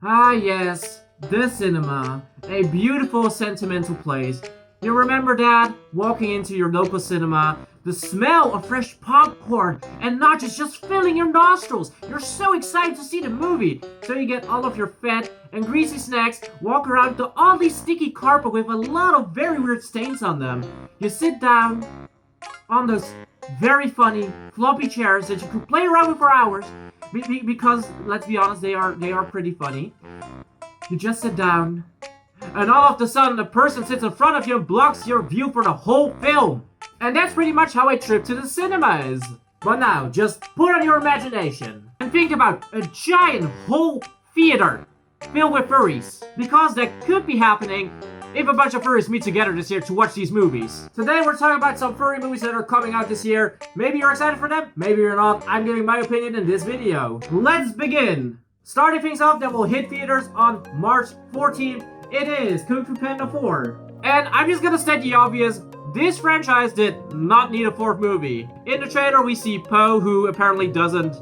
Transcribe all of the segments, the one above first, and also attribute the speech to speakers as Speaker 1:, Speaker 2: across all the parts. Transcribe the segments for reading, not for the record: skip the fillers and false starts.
Speaker 1: Ah yes, the cinema. A beautiful, sentimental place. You remember that? Walking into your local cinema, the smell of fresh popcorn and nachos just filling your nostrils. You're so excited to see the movie. So you get all of your fat and greasy snacks, walk around the oddly sticky carpet with a lot of very weird stains on them. You sit down on those very funny floppy chairs that you could play around with for hours because let's be honest, they are pretty funny. You just sit down, and all of a sudden a person sits in front of you and blocks your view for the whole film. And that's pretty much how a trip to the cinema is. But now, just put on your imagination and think about a giant whole theater filled with furries, because that could be happening if a bunch of furries meet together this year to watch these movies. Today we're talking about some furry movies that are coming out this year. Maybe you're excited for them, maybe you're not. I'm giving my opinion in this video. Let's begin! Starting things off, that will hit theaters on March 14th, it is Kung Fu Panda 4. And I'm just gonna state the obvious, this franchise did not need a fourth movie. In the trailer we see Po, who apparently doesn't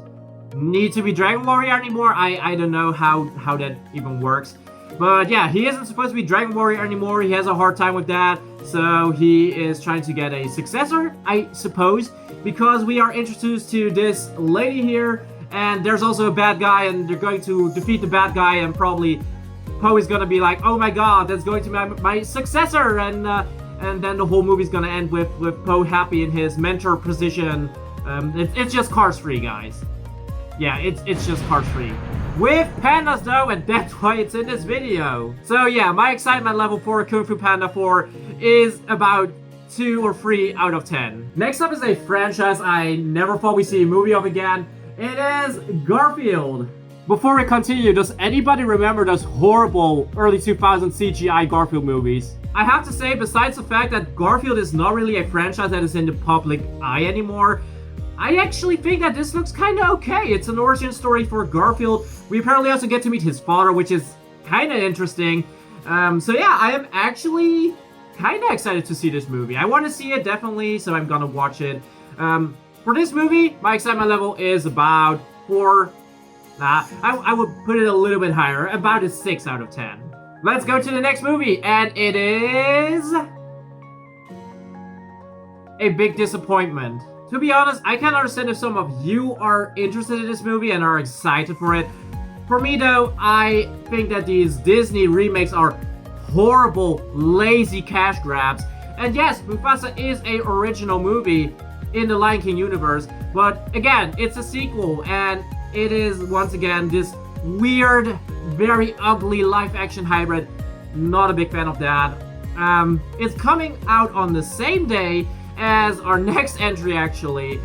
Speaker 1: need to be Dragon Warrior anymore. I don't know how that even works. But yeah, he isn't supposed to be Dragon Warrior anymore. He has a hard time with that. So he is trying to get a successor, I suppose. Because we are introduced to this lady here. And there's also a bad guy, and they're going to defeat the bad guy. And probably Po is going to be like, oh my god, that's going to be my successor. And then the whole movie's going to end with Po happy in his mentor position. It's just Cars 3, guys. Yeah, it's just Cars 3. With pandas though, and that's why it's in this video. So yeah, my excitement level for Kung Fu Panda 4 is about 2 or 3 out of 10. Next up is a franchise I never thought we'd see a movie of again. It is Garfield. Before we continue, does anybody remember those horrible early 2000s CGI Garfield movies? I have to say, besides the fact that Garfield is not really a franchise that is in the public eye anymore, I actually think that this looks kind of okay. It's an origin story for Garfield. We apparently also get to meet his father, which is kind of interesting. So yeah, I am actually kind of excited to see this movie. I want to see it, definitely, so I'm gonna watch it. For this movie, my excitement level is about 4... I would put it a little bit higher, about a 6 out of 10. Let's go to the next movie, and it is... a big disappointment. To be honest, I can understand if some of you are interested in this movie and are excited for it. For me though, I think that these Disney remakes are horrible, lazy cash grabs. And yes, Mufasa is an original movie in the Lion King universe, but again, it's a sequel, and it is once again this weird, very ugly live-action hybrid. Not a big fan of that. It's coming out on the same day as our next entry, actually,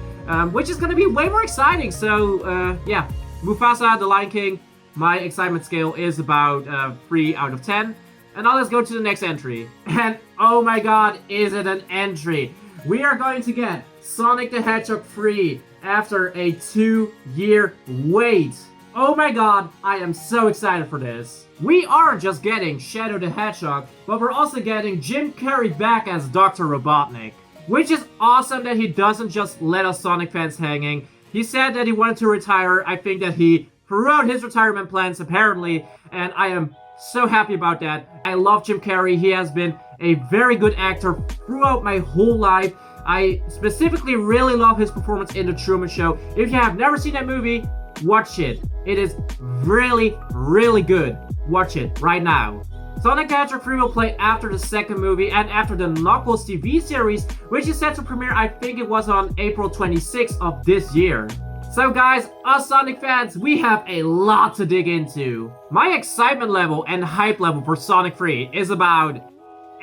Speaker 1: which is going to be way more exciting. So yeah, Mufasa, the Lion King, my excitement scale is about 3 out of 10. And now let's go to the next entry. And oh my god, is it an entry? We are going to get Sonic the Hedgehog 3 after a 2-year wait. Oh my god, I am so excited for this. We aren't just getting Shadow the Hedgehog, but we're also getting Jim Carrey back as Dr. Robotnik. Which is awesome that he doesn't just let us Sonic fans hanging. He said that he wanted to retire. I think that he threw out his retirement plans, apparently, and I am so happy about that. I love Jim Carrey. He has been a very good actor throughout my whole life. I specifically really love his performance in The Truman Show. If you have never seen that movie, watch it. It is really, really good. Watch it right now. Sonic the Hedgehog 3 will play after the second movie and after the Knuckles TV series, which is set to premiere, I think it was on April 26th of this year. So guys, us Sonic fans, we have a lot to dig into. My excitement level and hype level for Sonic 3 is about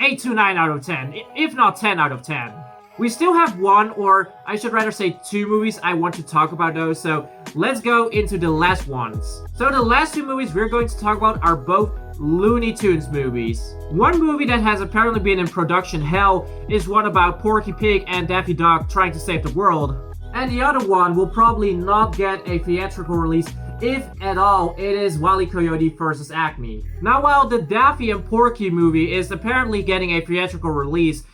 Speaker 1: 8 to 9 out of 10, if not 10 out of 10. We still have 1, or I should rather say 2 movies I want to talk about those, so let's go into the last ones. So the last 2 movies we're going to talk about are both Looney Tunes movies. One movie that has apparently been in production hell is one about Porky Pig and Daffy Duck trying to save the world. And the other one will probably not get a theatrical release, if at all. It is Wile E. Coyote vs. Acme. Now while the Daffy and Porky movie is apparently getting a theatrical release,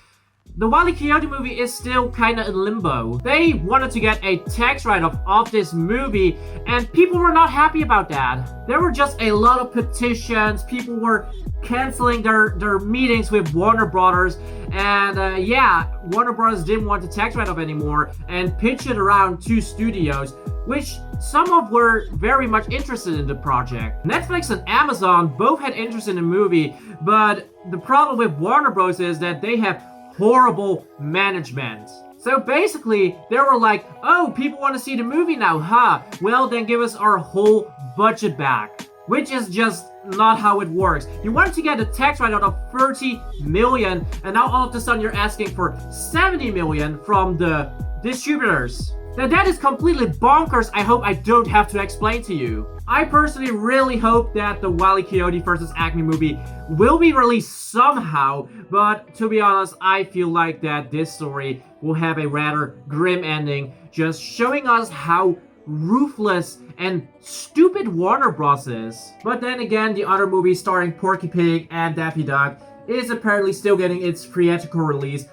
Speaker 1: the Wile E. Coyote movie is still kinda in limbo. They wanted to get a tax write-off of this movie, and people were not happy about that. There were just a lot of petitions, people were canceling their meetings with Warner Brothers, and yeah, Warner Brothers didn't want the tax write-off anymore and pitched it around to studios, which some of were very much interested in the project. Netflix and Amazon both had interest in the movie, but the problem with Warner Bros. Is that they have horrible management. So basically, they were like, oh, people want to see the movie now, huh? Well, then give us our whole budget back. Which is just not how it works. You wanted to get a tax write-off of 30 million, and now all of a sudden you're asking for 70 million from the distributors. Now that is completely bonkers. I hope I don't have to explain to you. I personally really hope that the Wile E. Coyote vs. Acme movie will be released somehow, but to be honest, I feel like that this story will have a rather grim ending, just showing us how ruthless and stupid Warner Bros. Is. But then again, the other movie starring Porky Pig and Daffy Duck is apparently still getting its theatrical release.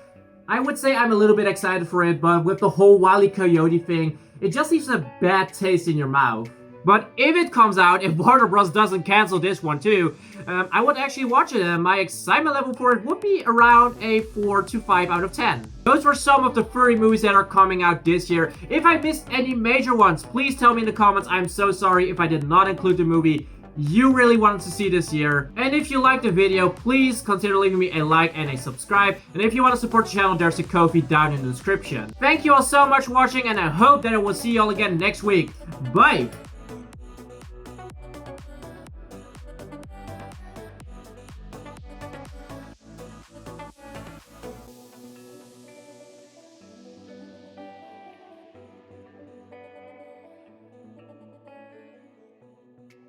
Speaker 1: I would say I'm a little bit excited for it, but with the whole Wile E. Coyote thing, it just leaves a bad taste in your mouth. But if it comes out, if Warner Bros. Doesn't cancel this one too, I would actually watch it, and my excitement level for it would be around a 4 to 5 out of 10. Those were some of the furry movies that are coming out this year. If I missed any major ones, please tell me in the comments. I'm so sorry if I did not include the movie you really wanted to see this year. And if you liked the video, please consider leaving me a like and a subscribe. And if you want to support the channel, there's a Ko-fi down in the description. Thank you all so much for watching, and I hope that I will see you all again next week. Bye!